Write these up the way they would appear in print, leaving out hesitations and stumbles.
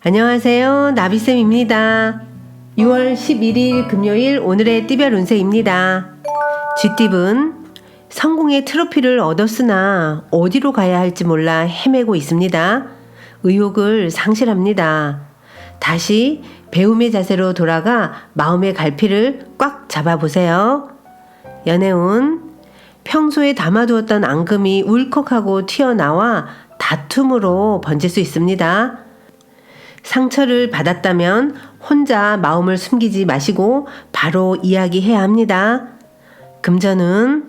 안녕하세요. 나비쌤입니다. 6월 11일 금요일 오늘의 띠별 운세입니다. 쥐띠은 성공의 트로피를 얻었으나 어디로 가야 할지 몰라 헤매고 있습니다. 의욕을 상실합니다. 다시 배움의 자세로 돌아가 마음의 갈피를 꽉 잡아보세요. 연애운 평소에 담아두었던 앙금이 울컥하고 튀어나와 다툼으로 번질 수 있습니다. 상처를 받았다면 혼자 마음을 숨기지 마시고 바로 이야기해야 합니다. 금전은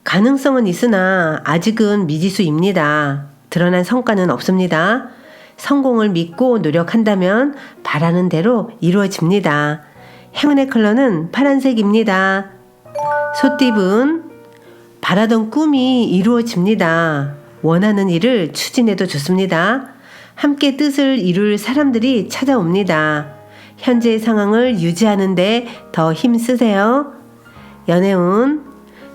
가능성은 있으나 아직은 미지수입니다. 드러난 성과는 없습니다. 성공을 믿고 노력한다면 바라는 대로 이루어집니다. 행운의 컬러는 파란색입니다. 소띠은 바라던 꿈이 이루어집니다. 원하는 일을 추진해도 좋습니다. 함께 뜻을 이룰 사람들이 찾아옵니다. 현재의 상황을 유지하는 데 더 힘쓰세요. 연애운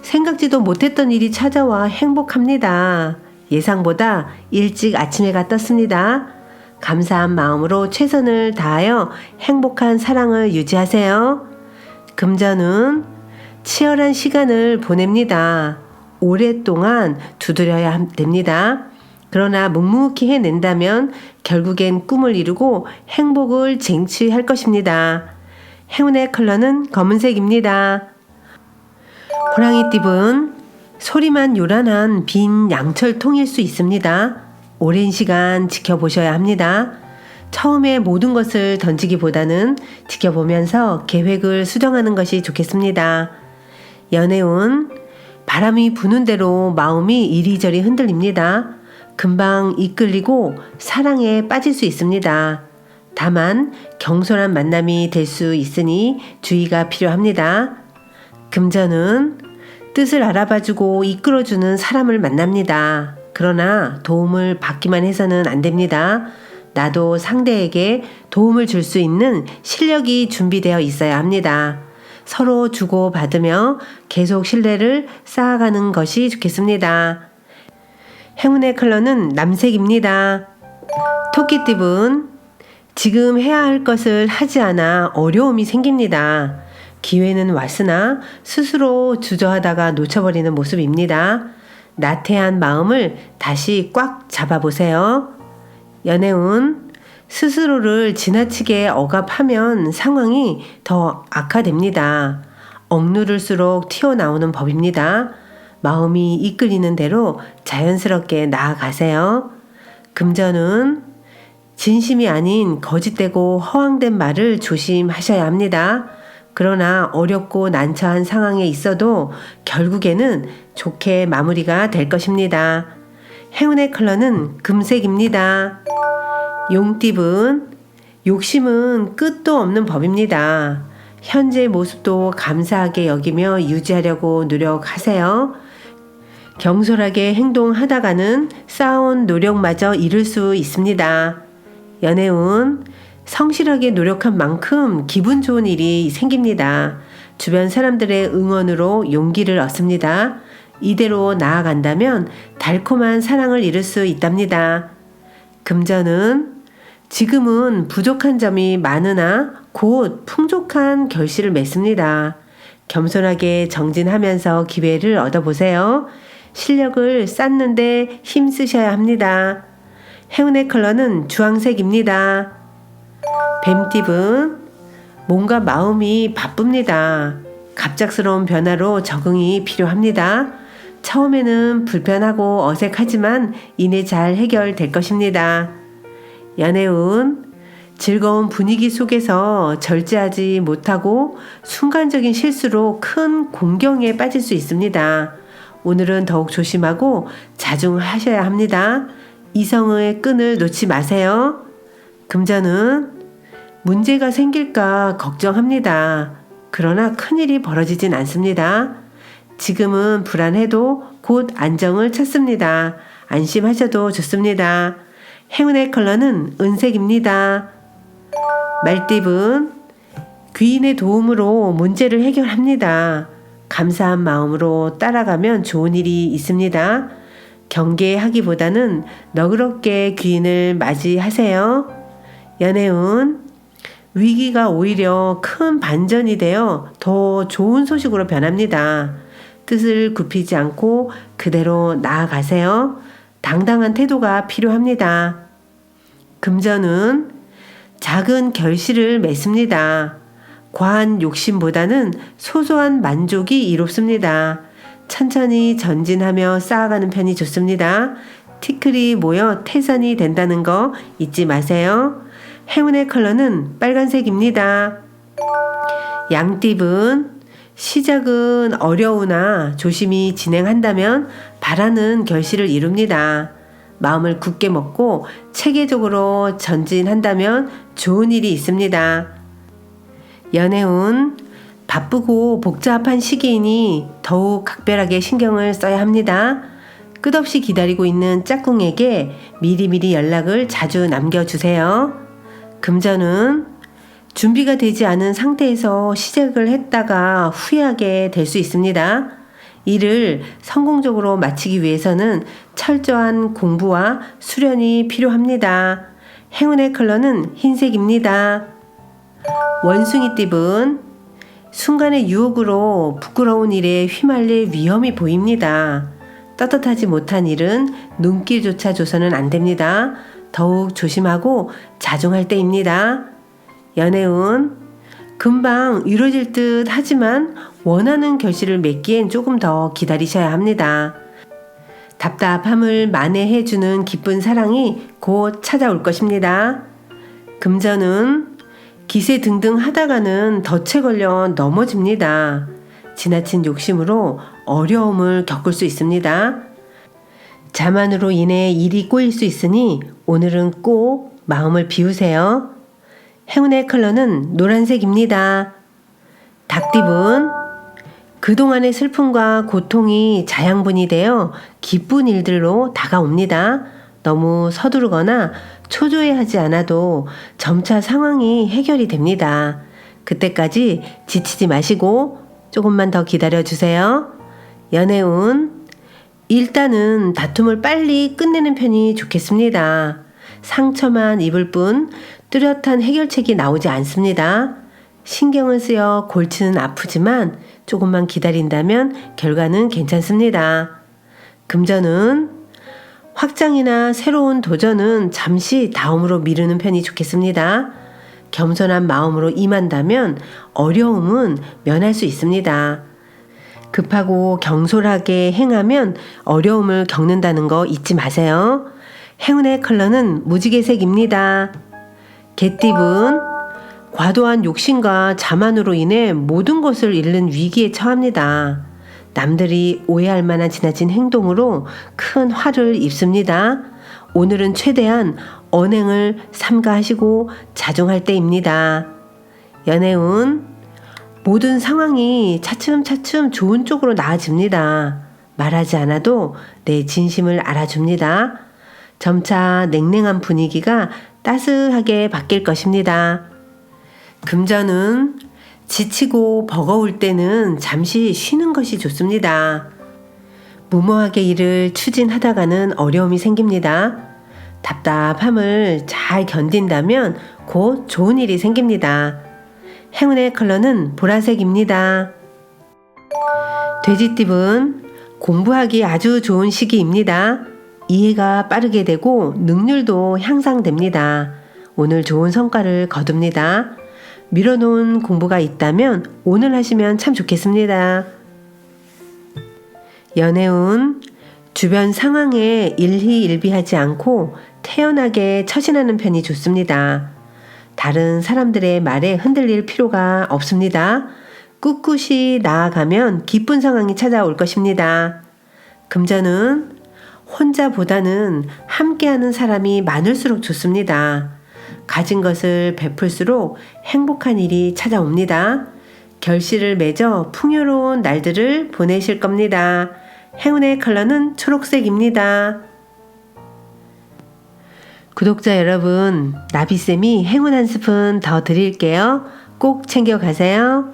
생각지도 못했던 일이 찾아와 행복합니다. 예상보다 일찍 아침해가 떴습니다. 감사한 마음으로 최선을 다하여 행복한 사랑을 유지하세요. 금전은 치열한 시간을 보냅니다. 오랫동안 두드려야 됩니다. 그러나 묵묵히 해낸다면 결국엔 꿈을 이루고 행복을 쟁취할 것입니다. 행운의 컬러는 검은색입니다. 호랑이띠은 소리만 요란한 빈 양철통일 수 있습니다. 오랜 시간 지켜보셔야 합니다. 처음에 모든 것을 던지기보다는 지켜보면서 계획을 수정하는 것이 좋겠습니다. 연애운 바람이 부는 대로 마음이 이리저리 흔들립니다. 금방 이끌리고 사랑에 빠질 수 있습니다. 다만 경솔한 만남이 될 수 있으니 주의가 필요합니다. 금전은 뜻을 알아봐주고 이끌어주는 사람을 만납니다. 그러나 도움을 받기만 해서는 안 됩니다. 나도 상대에게 도움을 줄 수 있는 실력이 준비되어 있어야 합니다. 서로 주고받으며 계속 신뢰를 쌓아가는 것이 좋겠습니다. 행운의 컬러는 남색입니다. 토끼띠은 지금 해야 할 것을 하지 않아 어려움이 생깁니다. 기회는 왔으나 스스로 주저하다가 놓쳐버리는 모습입니다. 나태한 마음을 다시 꽉 잡아보세요. 연애운 스스로를 지나치게 억압하면 상황이 더 악화됩니다. 억누를수록 튀어나오는 법입니다. 마음이 이끌리는 대로 자연스럽게 나아가세요. 금전은 진심이 아닌 거짓되고 허황된 말을 조심하셔야 합니다. 그러나 어렵고 난처한 상황에 있어도 결국에는 좋게 마무리가 될 것입니다. 행운의 컬러는 금색입니다. 용띠은 욕심은 끝도 없는 법입니다. 현재 모습도 감사하게 여기며 유지하려고 노력하세요. 경솔하게 행동하다가는 쌓아온 노력마저 잃을 수 있습니다. 연애운 성실하게 노력한 만큼 기분 좋은 일이 생깁니다. 주변 사람들의 응원으로 용기를 얻습니다. 이대로 나아간다면 달콤한 사랑을 이룰 수 있답니다. 금전은 지금은 부족한 점이 많으나 곧 풍족한 결실을 맺습니다. 겸손하게 정진하면서 기회를 얻어보세요. 실력을 쌓는데 힘쓰셔야 합니다. 행운의 컬러는 주황색입니다. 뱀띠은 뭔가 마음이 바쁩니다. 갑작스러운 변화로 적응이 필요합니다. 처음에는 불편하고 어색하지만 이내 잘 해결될 것입니다. 연애운 즐거운 분위기 속에서 절제하지 못하고 순간적인 실수로 큰 공경에 빠질 수 있습니다. 오늘은 더욱 조심하고 자중하셔야 합니다. 이성의 끈을 놓지 마세요. 금전은 문제가 생길까 걱정합니다. 그러나 큰일이 벌어지진 않습니다. 지금은 불안해도 곧 안정을 찾습니다. 안심하셔도 좋습니다. 행운의 컬러는 은색입니다. 말띠은 귀인의 도움으로 문제를 해결합니다. 감사한 마음으로 따라가면 좋은 일이 있습니다. 경계하기보다는 너그럽게 귀인을 맞이하세요. 연애운, 위기가 오히려 큰 반전이 되어 더 좋은 소식으로 변합니다. 뜻을 굽히지 않고 그대로 나아가세요. 당당한 태도가 필요합니다. 금전은 작은 결실을 맺습니다. 과한 욕심보다는 소소한 만족이 이롭습니다. 천천히 전진하며 쌓아가는 편이 좋습니다. 티끌이 모여 태산이 된다는 거 잊지 마세요. 행운의 컬러는 빨간색입니다. 양띠분, 시작은 어려우나 조심히 진행한다면 바라는 결실을 이룹니다. 마음을 굳게 먹고 체계적으로 전진한다면 좋은 일이 있습니다. 연애운, 바쁘고 복잡한 시기이니 더욱 각별하게 신경을 써야 합니다. 끝없이 기다리고 있는 짝꿍에게 미리미리 연락을 자주 남겨주세요. 금전은 준비가 되지 않은 상태에서 시작을 했다가 후회하게 될 수 있습니다. 일을 성공적으로 마치기 위해서는 철저한 공부와 수련이 필요합니다. 행운의 컬러는 흰색입니다. 원숭이띠분, 순간의 유혹으로 부끄러운 일에 휘말릴 위험이 보입니다. 떳떳하지 못한 일은 눈길조차 줘서는 안 됩니다. 더욱 조심하고 자중할 때입니다. 연애운, 금방 이루어질 듯 하지만 원하는 결실을 맺기엔 조금 더 기다리셔야 합니다. 답답함을 만회해주는 기쁜 사랑이 곧 찾아올 것입니다. 금전은 기세 등등 하다가는 덫에 걸려 넘어집니다. 지나친 욕심으로 어려움을 겪을 수 있습니다. 자만으로 인해 일이 꼬일 수 있으니 오늘은 꼭 마음을 비우세요. 행운의 컬러는 노란색입니다. 닭띠분, 그동안의 슬픔과 고통이 자양분이 되어 기쁜 일들로 다가옵니다. 너무 서두르거나 초조해하지 않아도 점차 상황이 해결이 됩니다. 그때까지 지치지 마시고 조금만 더 기다려주세요. 연애운, 일단은 다툼을 빨리 끝내는 편이 좋겠습니다. 상처만 입을 뿐 뚜렷한 해결책이 나오지 않습니다. 신경을 쓰여 골치는 아프지만 조금만 기다린다면 결과는 괜찮습니다. 금전은 확장이나 새로운 도전은 잠시 다음으로 미루는 편이 좋겠습니다. 겸손한 마음으로 임한다면 어려움은 면할 수 있습니다. 급하고 경솔하게 행하면 어려움을 겪는다는 거 잊지 마세요. 행운의 컬러는 무지개색입니다. 개띠분, 과도한 욕심과 자만으로 인해 모든 것을 잃는 위기에 처합니다. 남들이 오해할 만한 지나친 행동으로 큰 화를 입습니다. 오늘은 최대한 언행을 삼가하시고 자중할 때입니다. 연애운, 모든 상황이 차츰차츰 좋은 쪽으로 나아집니다. 말하지 않아도 내 진심을 알아줍니다. 점차 냉랭한 분위기가 따스하게 바뀔 것입니다. 금전은 지치고 버거울 때는 잠시 쉬는 것이 좋습니다. 무모하게 일을 추진하다가는 어려움이 생깁니다. 답답함을 잘 견딘다면 곧 좋은 일이 생깁니다. 행운의 컬러는 보라색입니다. 돼지띠분, 공부하기 아주 좋은 시기입니다. 이해가 빠르게 되고 능률도 향상됩니다. 오늘 좋은 성과를 거둡니다. 미뤄놓은 공부가 있다면 오늘 하시면 참 좋겠습니다. 연애운, 주변 상황에 일희일비하지 않고 태연하게 처신하는 편이 좋습니다. 다른 사람들의 말에 흔들릴 필요가 없습니다. 꿋꿋이 나아가면 기쁜 상황이 찾아올 것입니다. 금전은 혼자보다는 함께하는 사람이 많을수록 좋습니다. 가진 것을 베풀수록 행복한 일이 찾아옵니다. 결실을 맺어 풍요로운 날들을 보내실 겁니다. 행운의 컬러는 초록색입니다. 구독자 여러분, 나비쌤이 행운 한 스푼 더 드릴게요. 꼭 챙겨가세요.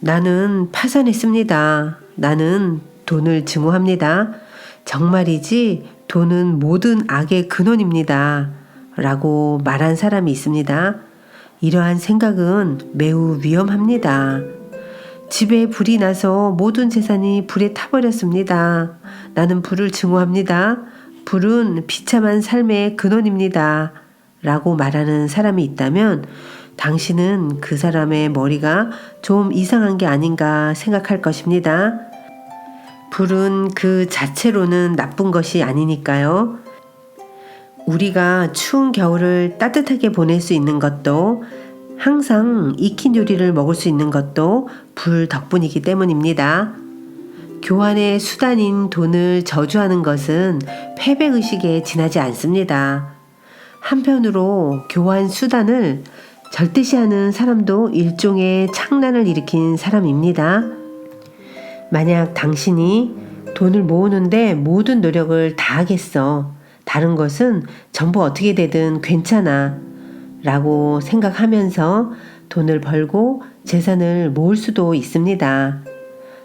나는 파산했습니다. 나는 돈을 증오합니다. 정말이지 돈은 모든 악의 근원입니다. 라고 말한 사람이 있습니다. 이러한 생각은 매우 위험합니다. 집에 불이 나서 모든 재산이 불에 타버렸습니다. 나는 불을 증오합니다. 불은 비참한 삶의 근원입니다. 라고 말하는 사람이 있다면 당신은 그 사람의 머리가 좀 이상한 게 아닌가 생각할 것입니다. 불은 그 자체로는 나쁜 것이 아니니까요. 우리가 추운 겨울을 따뜻하게 보낼 수 있는 것도 항상 익힌 요리를 먹을 수 있는 것도 불 덕분이기 때문입니다. 교환의 수단인 돈을 저주하는 것은 패배의식에 지나지 않습니다. 한편으로 교환 수단을 절대시하는 사람도 일종의 창난을 일으킨 사람입니다. 만약 당신이 돈을 모으는데 모든 노력을 다하겠어. 다른 것은 전부 어떻게 되든 괜찮아. 라고 생각하면서 돈을 벌고 재산을 모을 수도 있습니다.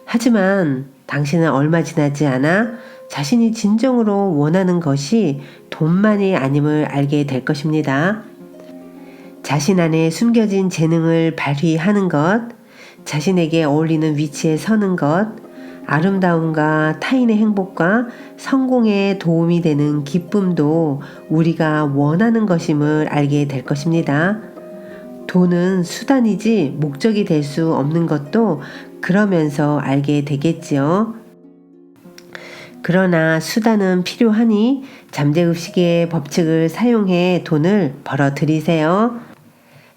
하지만 당신은 얼마 지나지 않아 자신이 진정으로 원하는 것이 돈만이 아님을 알게 될 것입니다. 자신 안에 숨겨진 재능을 발휘하는 것, 자신에게 어울리는 위치에 서는 것, 아름다움과 타인의 행복과 성공에 도움이 되는 기쁨도 우리가 원하는 것임을 알게 될 것입니다. 돈은 수단이지 목적이 될 수 없는 것도 그러면서 알게 되겠지요. 그러나 수단은 필요하니 잠재의식의 법칙을 사용해 돈을 벌어들이세요.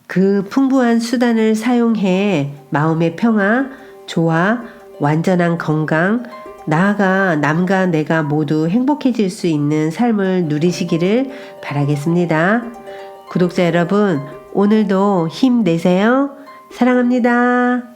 그 풍부한 수단을 사용해 마음의 평화, 조화, 완전한 건강, 나아가 남과 내가 모두 행복해질 수 있는 삶을 누리시기를 바라겠습니다. 구독자 여러분, 오늘도 힘내세요. 사랑합니다.